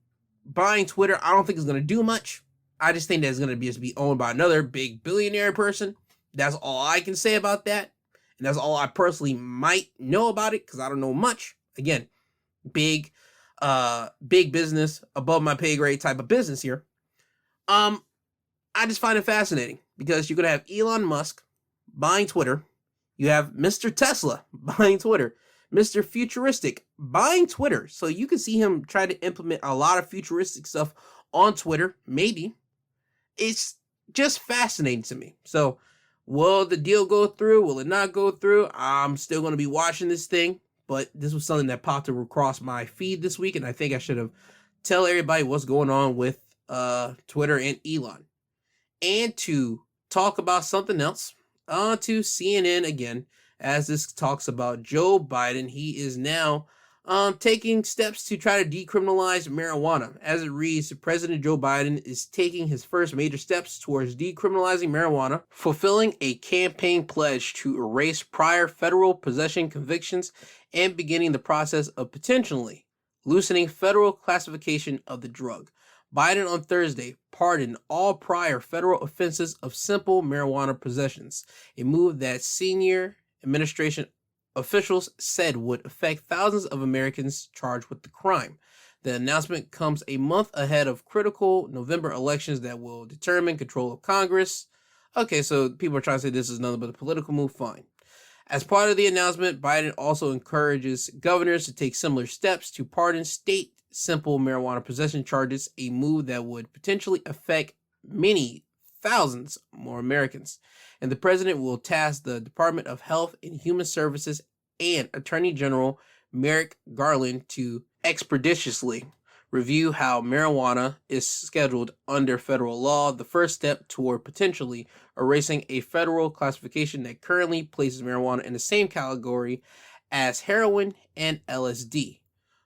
buying Twitter, I don't think is going to do much. I just think that it's going to be owned by another big billionaire person. That's all I can say about that. And that's all I personally might know about it, because I don't know much. Again, big business, above my pay grade type of business here. I just find it fascinating because you're going to have Elon Musk buying Twitter. You have Mr. Tesla buying Twitter. Mr. Futuristic buying Twitter. So you can see him try to implement a lot of futuristic stuff on Twitter. Maybe. It's just fascinating to me. So will the deal go through? Will it not go through? I'm still going to be watching this thing. But this was something that popped across my feed this week. And I think I should have tell everybody what's going on with Twitter and Elon. And to talk about something else, to CNN again, as this talks about Joe Biden. He is now taking steps to try to decriminalize marijuana. As it reads, President Joe Biden is taking his first major steps towards decriminalizing marijuana, fulfilling a campaign pledge to erase prior federal possession convictions and beginning the process of potentially loosening federal classification of the drug. Biden on Thursday pardoned all prior federal offenses of simple marijuana possessions, a move that senior administration officials said would affect thousands of Americans charged with the crime. The announcement comes a month ahead of critical November elections that will determine control of Congress. Okay, so people are trying to say this is nothing but a political move. Fine. As part of the announcement, Biden also encourages governors to take similar steps to pardon state simple marijuana possession charges, a move that would potentially affect many thousands more Americans. And the president will task the Department of Health and Human Services and Attorney General Merrick Garland to expeditiously review how marijuana is scheduled under federal law, the first step toward potentially erasing a federal classification that currently places marijuana in the same category as heroin and LSD.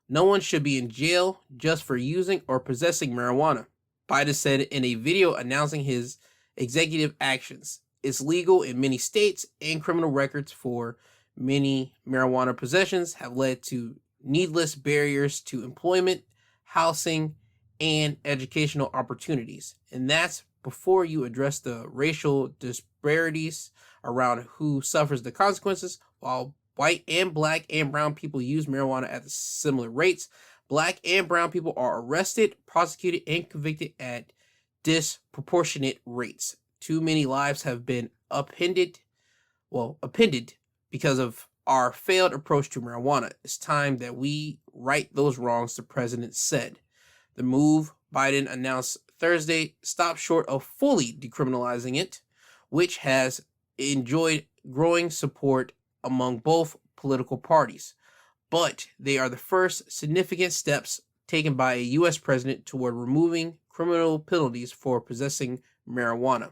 No one should be in jail just for using or possessing marijuana, Biden said in a video announcing his executive actions. It's legal in many states, and criminal records for many marijuana possessions have led to needless barriers to employment, housing, and educational opportunities. And that's before you address the racial disparities around who suffers the consequences. While white and black and brown people use marijuana at similar rates, black and brown people are arrested, prosecuted, and convicted at disproportionate rates. Too many lives have been upended because of our failed approach to marijuana. It's time that we right those wrongs, the president said. The move Biden announced Thursday stopped short of fully decriminalizing it, which has enjoyed growing support among both political parties. But they are the first significant steps taken by a U.S. president toward removing criminal penalties for possessing marijuana.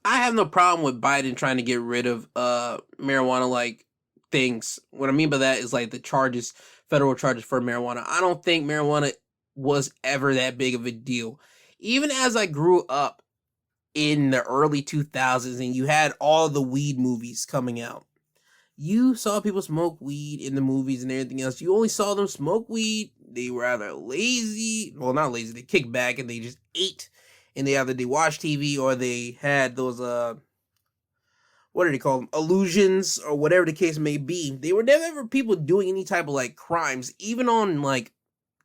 I have no problem with Biden trying to get rid of marijuana-like things. What I mean by that is like the charges, federal charges for marijuana. I don't think marijuana was ever that big of a deal. Even as I grew up in the early 2000s and you had all the weed movies coming out, you saw people smoke weed in the movies and everything else. You only saw them smoke weed. They were either lazy, well, not lazy, they kicked back and they just ate. And they watched TV or they had those, what do they call them? Illusions or whatever the case may be. They were never people doing any type of like crimes, even on like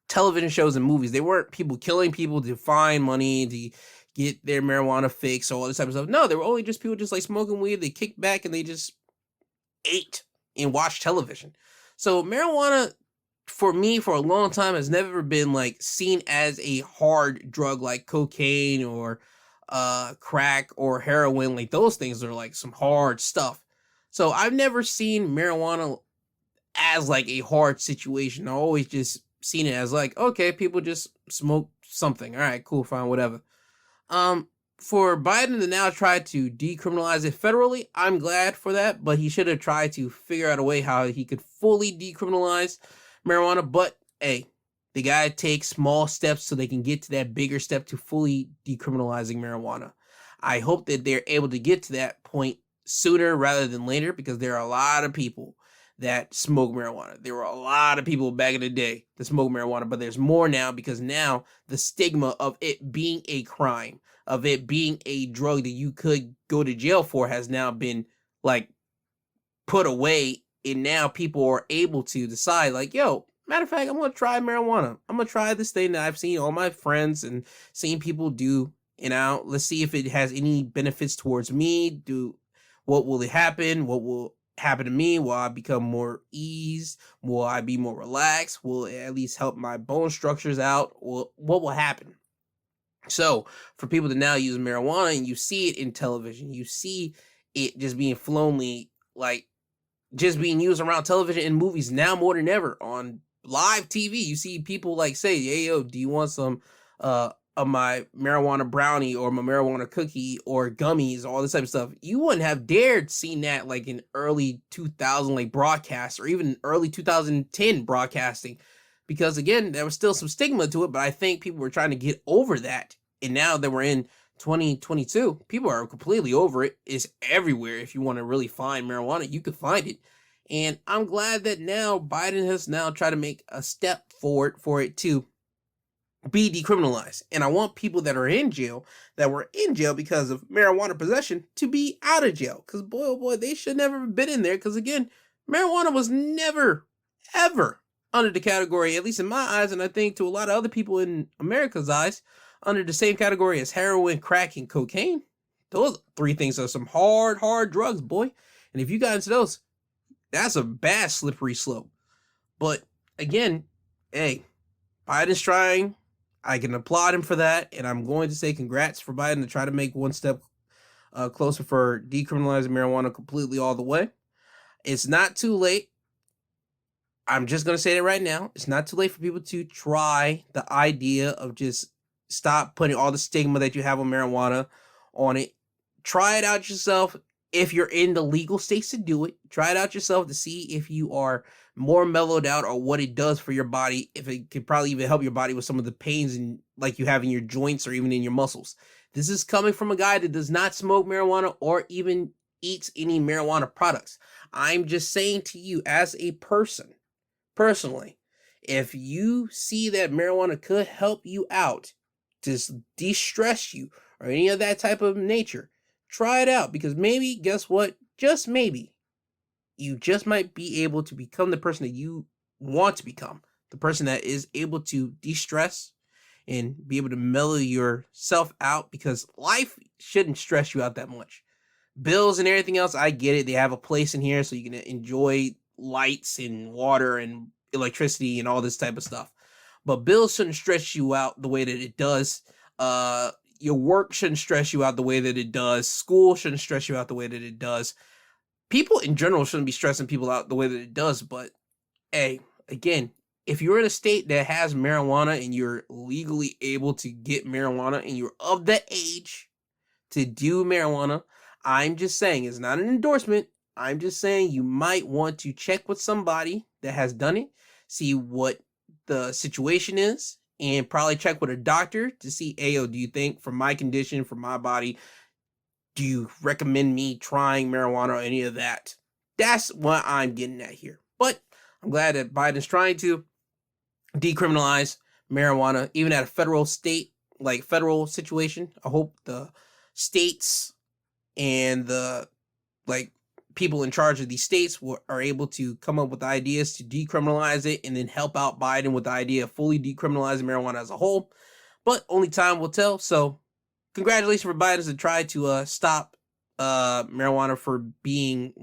television shows and movies. They weren't people killing people to find money, to get their marijuana fix, or all this type of stuff. No, they were only just people just like smoking weed. They kicked back and they just ate and watched television. So marijuana, for me, for a long time, has never been like seen as a hard drug like cocaine or crack or heroin. Like those things are like some hard stuff. So I've never seen marijuana as like a hard situation. I always just seen it as like, okay, people just smoke something. All right, cool, fine, whatever. For Biden to now try to decriminalize it federally, I'm glad for that, but he should have tried to figure out a way how he could fully decriminalize marijuana. But hey, they gotta take small steps so they can get to that bigger step to fully decriminalizing marijuana. I hope that they're able to get to that point sooner rather than later, because there are a lot of people that smoke marijuana. There were a lot of people back in the day that smoke marijuana, but there's more now, because now the stigma of it being a crime, of it being a drug that you could go to jail for, has now been like put away, and now people are able to decide, like, yo, matter of fact, I'm going to try marijuana. I'm going to try this thing that I've seen all my friends and seen people do. Let's see if it has any benefits towards me. What will it happen? What will happen to me? Will I become more ease? Will I be more relaxed? Will it at least help my bone structures out? What will happen? So for people to now use marijuana, and you see it in television, you see it just being like just being used around television and movies now more than ever on live TV. You see people like say, "Hey, yo, do you want some of my marijuana brownie or my marijuana cookie or gummies," all this type of stuff. You wouldn't have dared seen that like in early 2000 like broadcasts, or even early 2010 broadcasting, because again, there was still some stigma to it, but I think people were trying to get over that. And now that we're in 2022, people are completely over it. It's everywhere. If you want to really find marijuana, you can find it. And I'm glad that now Biden has now tried to make a step forward for it to be decriminalized. And I want people that are in jail, that were in jail because of marijuana possession, to be out of jail. Because boy, oh boy, they should never have been in there. Because again, marijuana was never, ever under the category, at least in my eyes, and I think to a lot of other people in America's eyes, under the same category as heroin, crack, and cocaine. Those three things are some hard drugs, boy. And if you got into those, that's a bad slippery slope. But again, hey, Biden's trying. I can applaud him for that, and I'm going to say congrats for Biden to try to make one step closer for decriminalizing marijuana completely all the way. It's not too late. I'm just going to say it right now. It's not too late for people to try the idea of just stop putting all the stigma that you have on marijuana on it. Try it out yourself. If you're in the legal states to do it, try it out yourself to see if you are more mellowed out or what it does for your body. If it could probably even help your body with some of the pains and like you have in your joints or even in your muscles. This is coming from a guy that does not smoke marijuana or even eats any marijuana products. I'm just saying to you as a person, personally, if you see that marijuana could help you out to de-stress you or any of that type of nature, try it out, because maybe, guess what? Just maybe, you just might be able to become the person that you want to become. The person that is able to de-stress and be able to mellow yourself out, because life shouldn't stress you out that much. Bills and everything else, I get it. They have a place in here so you can enjoy lights and water and electricity and all this type of stuff. But bills shouldn't stress you out the way that it does. Your work shouldn't stress you out the way that it does. School shouldn't stress you out the way that it does. People in general shouldn't be stressing people out the way that it does. But hey, again, if you're in a state that has marijuana and you're legally able to get marijuana and you're of the age to do marijuana, I'm just saying, it's not an endorsement. I'm just saying you might want to check with somebody that has done it, see what the situation is, and probably check with a doctor to see, do you think for my condition, for my body, do you recommend me trying marijuana or any of that? That's what I'm getting at here. But I'm glad that Biden's trying to decriminalize marijuana, even at a federal situation. I hope the states and the people in charge of these states are able to come up with ideas to decriminalize it and then help out Biden with the idea of fully decriminalizing marijuana as a whole. But only time will tell. So congratulations for Biden to try to stop marijuana for being,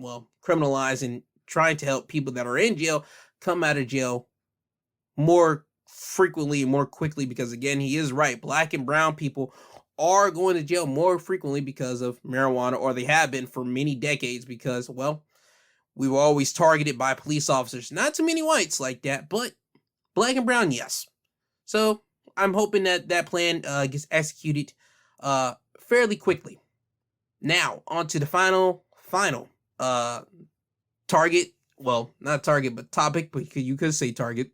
criminalized, and trying to help people that are in jail come out of jail more frequently and more quickly, because again, he is right. Black and brown people are going to jail more frequently because of marijuana, or they have been for many decades, because, we were always targeted by police officers. Not too many whites like that, but black and brown, yes. So I'm hoping that that plan gets executed fairly quickly. Now, on to the final target. Well, not target, but topic, but you could say target.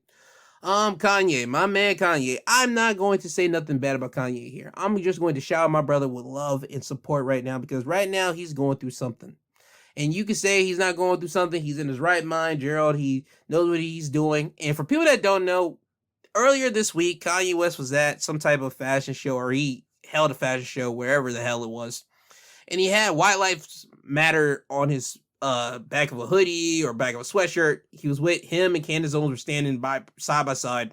Kanye, my man Kanye. I'm not going to say nothing bad about Kanye here. I'm just going to shower my brother with love and support right now, because right now he's going through something. And you can say he's not going through something. He's in his right mind, Gerald. He knows what he's doing. And for people that don't know, earlier this week, Kanye West was at some type of fashion show, or he held a fashion show, wherever the hell it was. And he had White Lives Matter on his back of a hoodie or back of a sweatshirt. He was with him and Candace Owens were standing by side.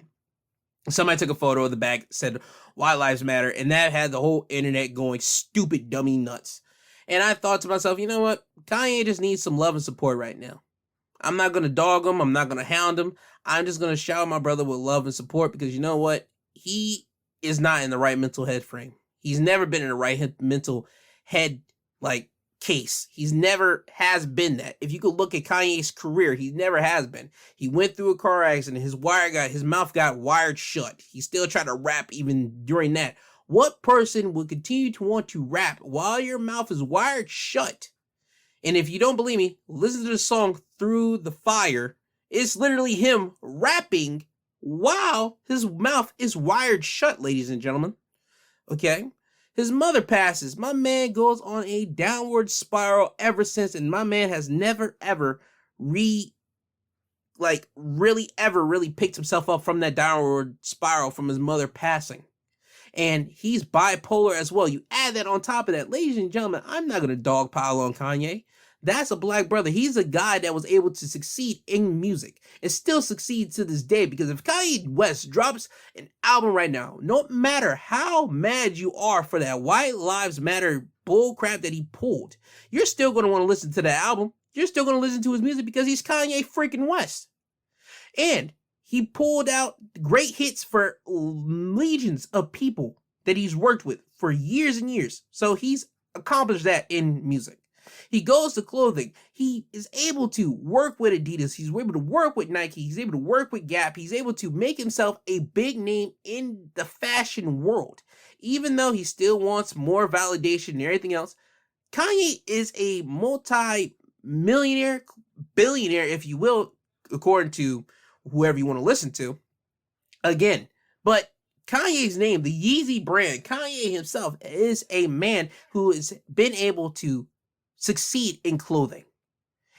Somebody took a photo of the back, said White Lives Matter, and that had the whole internet going stupid dummy nuts. And I thought to myself, you know what? Kanye just needs some love and support right now. I'm not going to dog him. I'm not going to hound him. I'm just going to shower my brother with love and support because you know what? He is not in the right mental head frame. He's never been in the right mental head, case. He's never has been that. If you could look at Kanye's career, he never has been. He went through a car accident. His mouth got wired shut. He still tried to rap even during that. What person would continue to want to rap while your mouth is wired shut? And if you don't believe me, listen to the song Through the Fire. It's literally him rapping while his mouth is wired shut, ladies and gentlemen. Okay? His mother passes. My man goes on a downward spiral ever since, and my man has never, ever really picked himself up from that downward spiral from his mother passing. And he's bipolar as well. You add that on top of that, ladies and gentlemen, I'm not going to dogpile on Kanye. That's a black brother. He's a guy that was able to succeed in music and still succeed to this day. Because if Kanye West drops an album right now, no matter how mad you are for that White Lives Matter bullcrap that he pulled, you're still going to want to listen to that album. You're still going to listen to his music because he's Kanye freaking West. And he pulled out great hits for legions of people that he's worked with for years and years. So he's accomplished that in music. He goes to clothing. He is able to work with Adidas. He's able to work with Nike. He's able to work with Gap. He's able to make himself a big name in the fashion world. Even though he still wants more validation and everything else, Kanye is a multi-millionaire, billionaire, if you will, according to whoever you want to listen to. Again, but Kanye's name, the Yeezy brand, Kanye himself is a man who has been able to succeed in clothing.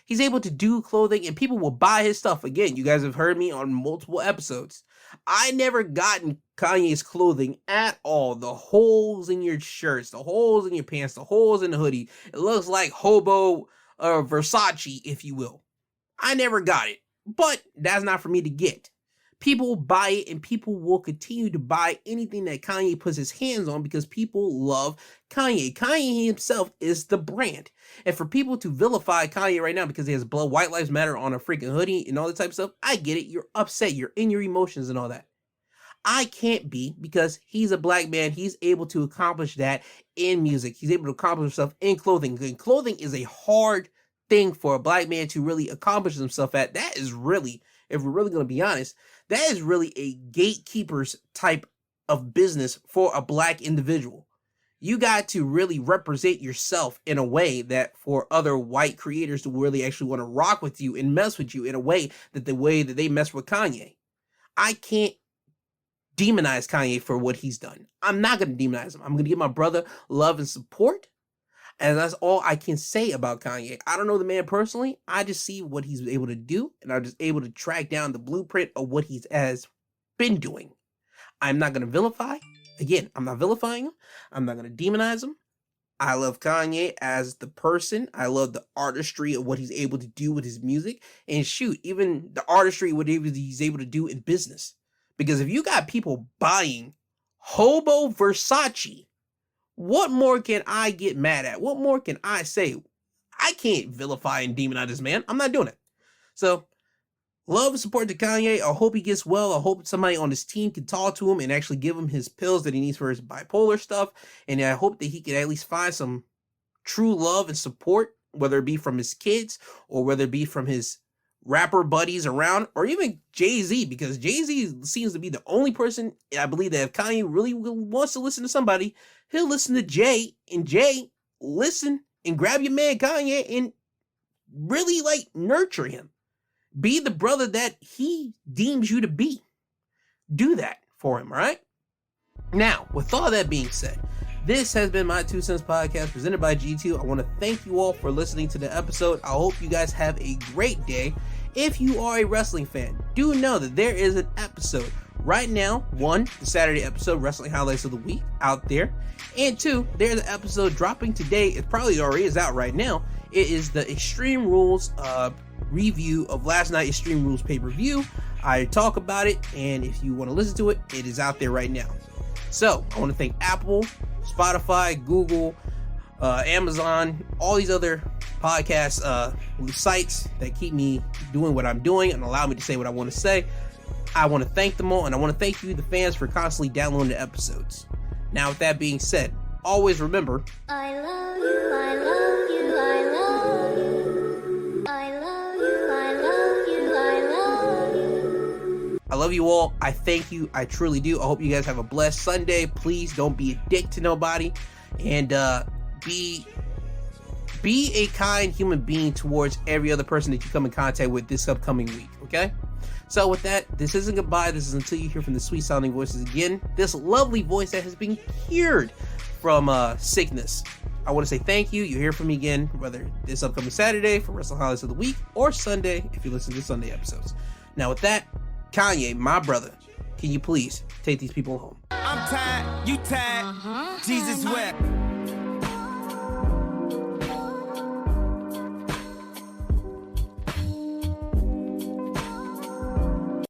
He's able to do clothing and people will buy his stuff. Again, you guys have heard me on multiple episodes. I never gotten Kanye's clothing at all. The holes in your shirts, the holes in your pants, the holes in the hoodie. It looks like hobo Versace, if you will. I never got it, but that's not for me to get. People buy it and people will continue to buy anything that Kanye puts his hands on because people love Kanye. Kanye himself is the brand. And for people to vilify Kanye right now because he has White Lives Matter on a freaking hoodie and all that type of stuff, I get it. You're upset. You're in your emotions and all that. I can't be because he's a black man. He's able to accomplish that in music. He's able to accomplish himself in clothing. And clothing is a hard thing for a black man to really accomplish himself at. That is really, if we're really going to be honest, that is really a gatekeeper's type of business for a black individual. You got to really represent yourself in a way that for other white creators to really actually want to rock with you and mess with you in a way that the way that they mess with Kanye. I can't demonize Kanye for what he's done. I'm not going to demonize him. I'm going to give my brother love and support. And that's all I can say about Kanye. I don't know the man personally. I just see what he's able to do. And I'm just able to track down the blueprint of what he has been doing. I'm not going to vilify. Again, I'm not vilifying him. I'm not going to demonize him. I love Kanye as the person. I love the artistry of what he's able to do with his music. And shoot, even the artistry, what he's able to do in business. Because if you got people buying hobo Versace, what more can I get mad at? What more can I say? I can't vilify and demonize this man. I'm not doing it. So, love and support to Kanye. I hope he gets well. I hope somebody on his team can talk to him and actually give him his pills that he needs for his bipolar stuff. And I hope that he can at least find some true love and support, whether it be from his kids or whether it be from his rapper buddies around, or even Jay-Z, because Jay-Z seems to be the only person, I believe, that if Kanye really wants to listen to somebody, he'll listen to Jay, and Jay listen and grab your man Kanye and really nurture him. Be the brother that he deems you to be. Do that for him, all right? Now, with all that being said, this has been my 2 Cents Podcast presented by G2. I want to thank you all for listening to the episode. I hope you guys have a great day. If you are a wrestling fan, do know that there is an episode right now, 1, the Saturday episode, Wrestling Highlights of the Week, out there. And 2, there's an episode dropping today. It probably already is out right now. It is the Extreme Rules review of last night's Extreme Rules pay-per-view. I talk about it, and if you want to listen to it, it is out there right now. So, I want to thank Apple, Spotify, Google, Amazon, all these other podcast sites that keep me doing what I'm doing and allow me to say what I want to say. I want to thank them all, and I want to thank you, the fans, for constantly downloading the episodes. Now, with that being said, always remember, I love you, I love you, I love you. I love you, I love you, I love you. I love you all. I thank you. I truly do. I hope you guys have a blessed Sunday. Please don't be a dick to nobody, and be a kind human being towards every other person that you come in contact with this upcoming week, okay? So with that, this isn't goodbye. This is until you hear from the sweet sounding voices again. This lovely voice that has been cured from sickness. I want to say thank you. You hear from me again, whether this upcoming Saturday for Wrestling Highlights of the Week or Sunday if you listen to Sunday episodes. Now with that, Kanye, my brother, can you please take these people home? I'm tired, you tired, Jesus wept.